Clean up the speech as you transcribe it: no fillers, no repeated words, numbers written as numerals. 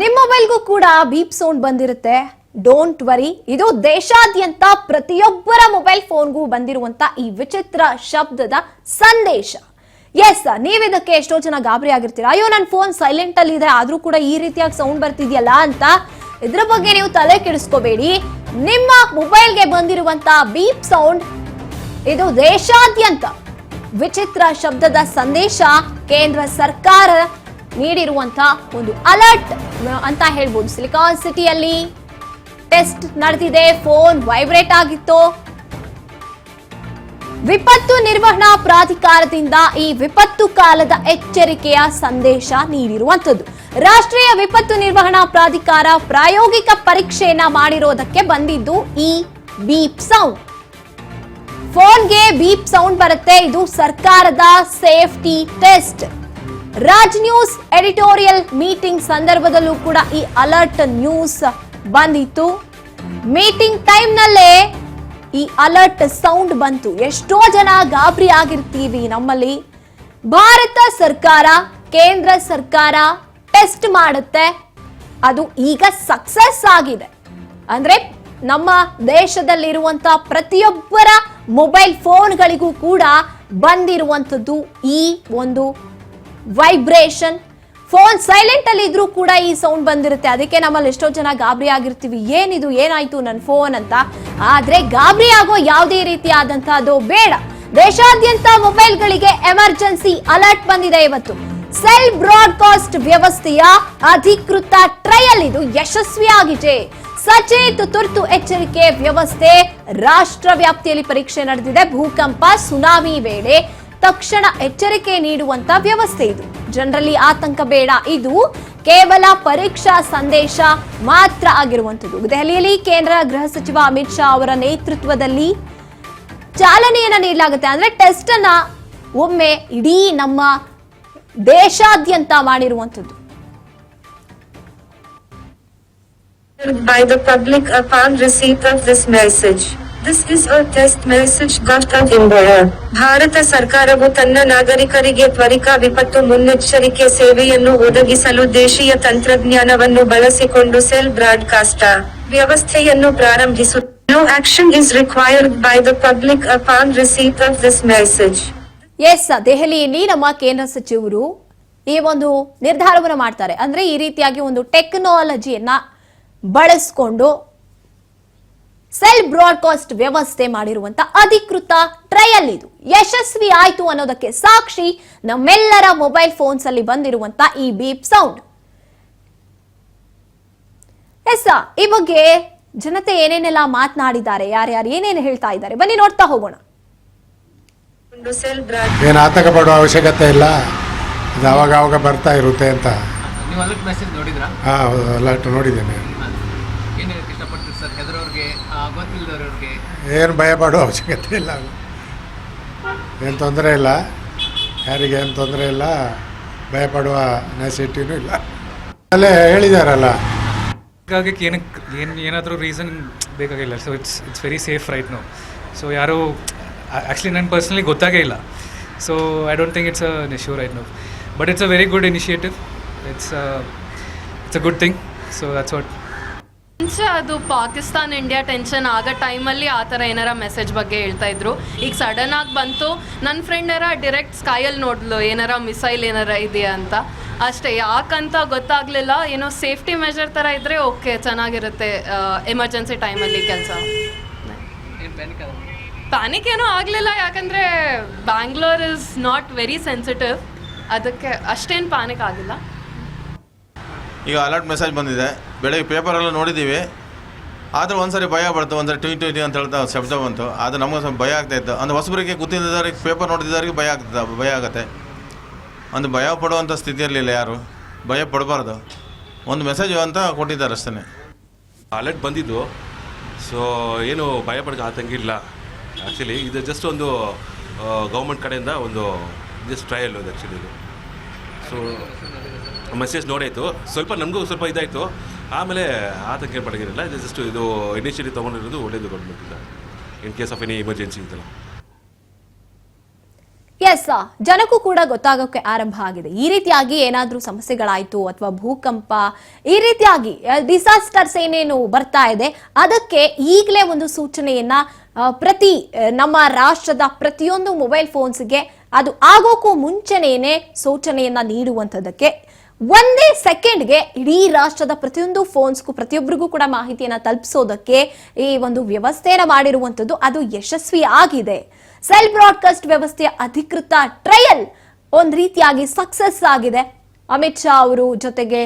ನಿಮ್ಮ ಮೊಬೈಲ್ಗೂ ಕೂಡ beep sound ಬಂದಿರುತ್ತೆ. ಡೋಂಟ್ ವರಿ, ಇದು ದೇಶಾದ್ಯಂತ ಪ್ರತಿಯೊಬ್ಬರ ಮೊಬೈಲ್ ಫೋನ್ಗೂ ಬಂದಿರುವಂತ ಈ ವಿಚಿತ್ರ ಶಬ್ದದ ಸಂದೇಶ. ಎಸ್, ನೀವಿದಕ್ಕೆ ಎಷ್ಟೋ ಜನ ಗಾಬರಿ ಆಗಿರ್ತೀರಾ. ಅಯ್ಯೋ, ನನ್ನ ಫೋನ್ ಸೈಲೆಂಟ್ ಅಲ್ಲಿ ಇದೆ ಆದ್ರೂ ಕೂಡ ಈ ರೀತಿಯಾಗಿ ಸೌಂಡ್ ಬರ್ತಿದ್ಯಲ್ಲ ಅಂತ. ಇದ್ರ ಬಗ್ಗೆ ನೀವು ತಲೆ ಕೆಡಿಸ್ಕೋಬೇಡಿ. ನಿಮ್ಮ ಮೊಬೈಲ್ಗೆ ಬಂದಿರುವಂತ ಬೀಪ್ ಸೌಂಡ್ ಇದು ದೇಶಾದ್ಯಂತ ವಿಚಿತ್ರ ಶಬ್ದದ ಸಂದೇಶ. ಕೇಂದ್ರ ಸರ್ಕಾರ ನೀಡಿರುವಂತ ಒಂದು ಅಲರ್ಟ್ ಅಂತ ಹೇಳ್ಬೋದು. ಸಿಲಿಕಾನ್ ಸಿಟಿಯಲ್ಲಿ ಟೆಸ್ಟ್ ನಡೆದಿದೆ. ಫೋನ್ ವೈಬ್ರೇಟ್ ಆಗಿತ್ತು. ವಿಪತ್ತು ನಿರ್ವಹಣಾ ಪ್ರಾಧಿಕಾರದಿಂದ ಈ ವಿಪತ್ತು ಕಾಲದ ಎಚ್ಚರಿಕೆಯ ಸಂದೇಶ ನೀಡಿರುವಂತದ್ದು. ರಾಷ್ಟ್ರೀಯ ವಿಪತ್ತು ನಿರ್ವಹಣಾ ಪ್ರಾಧಿಕಾರ ಪ್ರಾಯೋಗಿಕ ಪರೀಕ್ಷೆಯನ್ನ ಮಾಡಿರೋದಕ್ಕೆ ಬಂದಿದ್ದು ಈ ಬೀಪ್ ಸೌಂಡ್. ಫೋನ್ಗೆ ಬೀಪ್ ಸೌಂಡ್ ಬರುತ್ತೆ. ಇದು ಸರ್ಕಾರದ safety test. Raj news editorial meeting ಸಂದರ್ಭದಲ್ಲೂ ಕೂಡ ಈ ಅಲರ್ಟ್ ನ್ಯೂಸ್ ಬಂದಿತ್ತು. ಮೀಟಿಂಗ್ ಟೈಮ್ ನಲ್ಲೇ ಈ ಅಲರ್ಟ್ ಸೌಂಡ್ ಬಂತು. ಎಷ್ಟೋ ಜನ ಗಾಬರಿ ಆಗಿರ್ತೀವಿ. ನಮ್ಮಲ್ಲಿ ಭಾರತ ಸರ್ಕಾರ, ಕೇಂದ್ರ ಸರ್ಕಾರ ಟೆಸ್ಟ್ ಮಾಡುತ್ತೆ. ಅದು ಈಗ ಸಕ್ಸಸ್ ಆಗಿದೆ. ಅಂದ್ರೆ ನಮ್ಮ ದೇಶದಲ್ಲಿರುವಂತ ಪ್ರತಿಯೊಬ್ಬರ ಮೊಬೈಲ್ ಫೋನ್ಗಳಿಗೂ ಕೂಡ ಬಂದಿರುವಂತದ್ದು ಈ ಒಂದು ವೈಬ್ರೇಷನ್. ಫೋನ್ ಸೈಲೆಂಟ್ ಅಲ್ಲಿ ಇದ್ರೂ ಕೂಡ ಈ ಸೌಂಡ್ ಬಂದಿರುತ್ತೆ. ಅದಕ್ಕೆ ನಮ್ಮಲ್ಲಿ ಎಷ್ಟೋ ಜನ ಗಾಬರಿ ಆಗಿರ್ತೀವಿ. ಏನಿದು, ಏನಾಯ್ತು ನನ್ನ ಫೋನ್ ಅಂತ. ಆದ್ರೆ ಗಾಬರಿ ಆಗೋ ಯಾವುದೇ ರೀತಿಯಾದಂತಹದ್ದು ಬೇಡ. ದೇಶಾದ್ಯಂತ ಮೊಬೈಲ್ಗಳಿಗೆ ಎಮರ್ಜೆನ್ಸಿ ಅಲರ್ಟ್ ಬಂದಿದೆ ಇವತ್ತು. ಸೆಲ್ ಬ್ರಾಡ್ಕಾಸ್ಟ್ ವ್ಯವಸ್ಥೆಯ ಅಧಿಕೃತ ಟ್ರಯಲ್ ಇದು ಯಶಸ್ವಿಯಾಗಿದೆ. ಸಚೇತ್ ತುರ್ತು ಎಚ್ಚರಿಕೆ ವ್ಯವಸ್ಥೆ ರಾಷ್ಟ್ರ ವ್ಯಾಪ್ತಿಯಲ್ಲಿ ಪರೀಕ್ಷೆ ನಡೆದಿದೆ. ಭೂಕಂಪ, ಸುನಾಮಿ ವೇಳೆ ತಕ್ಷಣ ಎಚ್ಚರಿಕೆ ನೀಡುವಂತ ವ್ಯವಸ್ಥೆ ಇದು. ಜನರಲ್ಲಿ ಆತಂಕ ಬೇಡ. ಇದು ಕೇವಲ ಪರೀಕ್ಷಾ ಸಂದೇಶ ಮಾತ್ರ ಆಗಿರುವಂತದ್ದು. ದೆಹಲಿಯಲ್ಲಿ ಕೇಂದ್ರ ಗೃಹ ಸಚಿವ ಅಮಿತ್ ಶಾ ಅವರ ನೇತೃತ್ವದಲ್ಲಿ ಚಾಲನೆಯನ್ನ ನೀಡಲಾಗುತ್ತೆ. ಅಂದ್ರೆ ಟೆಸ್ಟ್ ಅನ್ನ ಒಮ್ಮೆ ಇಡೀ ನಮ್ಮ ದೇಶಾದ್ಯಂತ ಮಾಡಿರುವಂತದ್ದು. By the public upon receipt of this message. This is a test message got out in India. Bharat ಸರ್ಕಾರವು ತನ್ನ ನಾಗರಿಕರಿಗೆ ತ್ವರಿತ ವಿಪತ್ತು ಮುನ್ನೆಚ್ಚರಿಕೆ ಸೇವೆಯನ್ನು ಒದಗಿಸಲು ದೇಶೀಯ ತಂತ್ರಜ್ಞಾನವನ್ನು ಬಳಸಿಕೊಂಡು ಸೆಲ್ ಬ್ರಾಡ್ಕಾಸ್ಟರ್ ವ್ಯವಸ್ಥೆಯನ್ನು ಪ್ರಾರಂಭಿಸುತ್ತದೆ. No action is required by the public upon receipt of this message. Yes, ದೆಹಲಿಯಲ್ಲಿ ನಮ್ಮ ಕೇಂದ್ರ ಸಚಿವರು ಈ ಒಂದು ನಿರ್ಧಾರವನ್ನು ಮಾಡ್ತಾರೆ. ಅಂದ್ರೆ ಈ ರೀತಿಯಾಗಿ ಒಂದು ಟೆಕ್ನಾಲಜಿಯನ್ನ ಬಳಸಿಕೊಂಡು ಸೆಲ್ ಬ್ರಾಡ್ಕಾಸ್ಟ್ ವ್ಯವಸ್ಥೆ ಮಾಡಿರುವಂತ ಅಧಿಕೃತ ಟ್ರಯಲ್ ಇದು ಯಶಸ್ವಿ ಆಯ್ತು ಅನ್ನೋದಕ್ಕೆ ಸಾಕ್ಷಿ ನಮ್ಮೆಲ್ಲರ ಮೊಬೈಲ್ ಫೋನ್ಸ್ ಅಲ್ಲಿ ಬಂದಿರುವಂತ ಈ ಬೀಪ್ ಸೌಂಡ್. ಎಸ್, ಈ ಬಗ್ಗೆ ಜನತೆ ಏನೇನೆಲ್ಲ ಮಾತನಾಡಿದ್ದಾರೆ, ಯಾರ್ಯಾರು ಏನೇನು ಹೇಳ್ತಾ ಇದ್ದಾರೆ, ಬನ್ನಿ ನೋಡ್ತಾ ಹೋಗೋಣ. ಏನು ಆತಂಕ ಪಡುವ ಅವಶ್ಯಕತೆ ಇಲ್ಲ. ಇದು ಅವಾಗ ಬರ್ತಾ ಇರುತ್ತೆ ಅಂತ. ಅಲರ್ಟ್ ನೋಡಿದ್ದೇನೆ. ಏನು ಭಯ ಪಡುವ ಅವಶ್ಯಕತೆ ಇಲ್ಲ. ಏನು ತೊಂದರೆ ಇಲ್ಲ, ಯಾರಿಗೆ ಏನು ತೊಂದರೆ ಇಲ್ಲ, ಭಯ ಪಡುವ ನೆಸಿಟಿನೂ ಇಲ್ಲ. ಅಲ್ಲೇ ಹೇಳಿದಾರಲ್ಲ, ಹಾಗಾಗಿ ಏನಾದರೂ ರೀಸನ್ ಬೇಕಾಗಿಲ್ಲ. So it's very safe right no. So ಯಾರು ಆ್ಯಕ್ಚುಲಿ ನಾನು ಪರ್ಸ್ನಲಿ ಗೊತ್ತಾಗೇ ಇಲ್ಲ. So I don't think it's an issue right no. But it's a very good initiative. It's a good thing. So that's what. ಮುಂಚೆ ಅದು Pakistan India tension ಆಗ ಟೈಮಲ್ಲಿ ಆ ಥರ ಏನಾರ ಮೆಸೇಜ್ ಬಗ್ಗೆ ಹೇಳ್ತಾ ಇದ್ರು. ಈಗ ಸಡನ್ ಆಗಿ ಬಂತು. ನನ್ನ ಫ್ರೆಂಡ್ ಡೈರೆಕ್ಟ್ ಸ್ಕೈಯಲ್ಲಿ ನೋಡ್ಲು ಏನಾರ ಮಿಸೈಲ್ ಏನಾರ ಇದೆಯಾ ಅಂತ. ಅಷ್ಟೇ, ಯಾಕಂತ ಗೊತ್ತಾಗಲಿಲ್ಲ. ಏನೋ ಸೇಫ್ಟಿ ಮೆಜರ್ ಥರ ಇದ್ದರೆ ಓಕೆ, ಚೆನ್ನಾಗಿರುತ್ತೆ ಎಮರ್ಜೆನ್ಸಿ ಟೈಮಲ್ಲಿ ಕೆಲಸ. ಪ್ಯಾನಿಕ್ ಏನೂ ಆಗಲಿಲ್ಲ, ಯಾಕಂದರೆ Bangalore is not very sensitive. ಅದಕ್ಕೆ ಅಷ್ಟೇನು ಪ್ಯಾನಿಕ್ ಆಗಿಲ್ಲ. ಈಗ ಅಲರ್ಟ್ ಮೆಸೇಜ್ ಬಂದಿದೆ. ಬೆಳಗ್ಗೆ ಪೇಪರೆಲ್ಲ ನೋಡಿದ್ದೀವಿ. ಆದರೆ ಒಂದ್ಸರಿ ಭಯ ಬರ್ತದೆ. ಒಂದ್ಸರಿ ಟ್ವಿಟಿ ಅಂತ ಹೇಳ್ತಾ ಶಬ್ದ ಬಂತು. ಅದು ನಮಗೆ ಸ್ವಲ್ಪ ಭಯ ಆಗ್ತಾಯಿತ್ತು. ಅಂದರೆ ಹೊಸಬರಿಗೆ ಕೂತಿದ್ದವರಿಗೆ, ಪೇಪರ್ ನೋಡಿದ್ದವರಿಗೆ ಭಯ ಆಗುತ್ತೆ. ಒಂದು ಭಯ ಪಡುವಂಥ ಸ್ಥಿತಿಯಲ್ಲಿಲ್ಲ ಯಾರು. ಭಯ ಪಡಬಾರ್ದು. ಒಂದು ಮೆಸೇಜ್ ಅಂತ ಕೊಟ್ಟಿದ್ದಾರೆ ಅಷ್ಟೇ. ಅಲರ್ಟ್ ಬಂದಿದ್ದು. ಸೊ ಏನು ಭಯ ಪಡೋಕ್ಕೆ ಆತಂಕ ಇಲ್ಲ. ಆ್ಯಕ್ಚುಲಿ ಇದು ಜಸ್ಟ್ ಒಂದು ಗೌರ್ಮೆಂಟ್ ಕಡೆಯಿಂದ ಒಂದು ಜಸ್ಟ್ ಟ್ರಯಲ್ ಅದು ಆ್ಯಕ್ಚುಲಿ. ಇದು ಸೊ ಮೆಸೇಜ್ ನೋಡಾಯಿತು. ಸ್ವಲ್ಪ ನಮಗೂ ಸ್ವಲ್ಪ ಇದಾಯಿತು. ಆಮೇಲೆ ಆತಂಕ ಪಡಗಿರಲಿಲ್ಲ. ಇದು ಜಸ್ಟ್ ಇದು ಇನಿಷಿಯೇಟಿವ್ ತೊಗೊಂಡಿರೋದು ಒಳ್ಳೇದು ಗೌರ್ಮೆಂಟಿಂದ in case of any emergency ಇದೆಲ್ಲ. ಎಸ್, ಜನಕ್ಕೂ ಕೂಡ ಗೊತ್ತಾಗೋಕೆ ಆರಂಭ ಆಗಿದೆ. ಈ ರೀತಿಯಾಗಿ ಏನಾದ್ರೂ ಸಮಸ್ಯೆಗಳಾಯ್ತು ಅಥವಾ ಭೂಕಂಪ ಈ ರೀತಿಯಾಗಿ ಡಿಸಾಸ್ಟರ್ಸ್ ಏನೇನು ಬರ್ತಾ ಇದೆ ಅದಕ್ಕೆ ಈಗಲೇ ಒಂದು ಸೂಚನೆಯನ್ನ ನಮ್ಮ ರಾಷ್ಟ್ರದ ಪ್ರತಿಯೊಂದು ಮೊಬೈಲ್ ಫೋನ್ಸ್ಗೆ ಅದು ಆಗೋಕ್ಕೂ ಮುಂಚೆನೇನೆ ಸೂಚನೆಯನ್ನ ನೀಡುವಂಥದ್ದಕ್ಕೆ ಒಂದೇ ಸೆಕೆಂಡ್ಗೆ ಇಡೀ ರಾಷ್ಟ್ರದ ಪ್ರತಿಯೊಂದು ಫೋನ್ಸ್ಗೂ ಪ್ರತಿಯೊಬ್ಬರಿಗೂ ಕೂಡ ಮಾಹಿತಿಯನ್ನ ತಲುಪಿಸೋದಕ್ಕೆ ಈ ಒಂದು ವ್ಯವಸ್ಥೆಯನ್ನ ಮಾಡಿರುವಂಥದ್ದು ಅದು ಯಶಸ್ವಿ ಆಗಿದೆ. ಸೆಲ್ ಬ್ರಾಡ್ಕಾಸ್ಟ್ ವ್ಯವಸ್ಥೆಯ ಅಧಿಕೃತ ಟ್ರಯಲ್ ಒಂದ್ ರೀತಿಯಾಗಿ ಸಕ್ಸಸ್ ಆಗಿದೆ. ಅಮಿತ್ ಶಾ ಅವರು ಜೊತೆಗೆ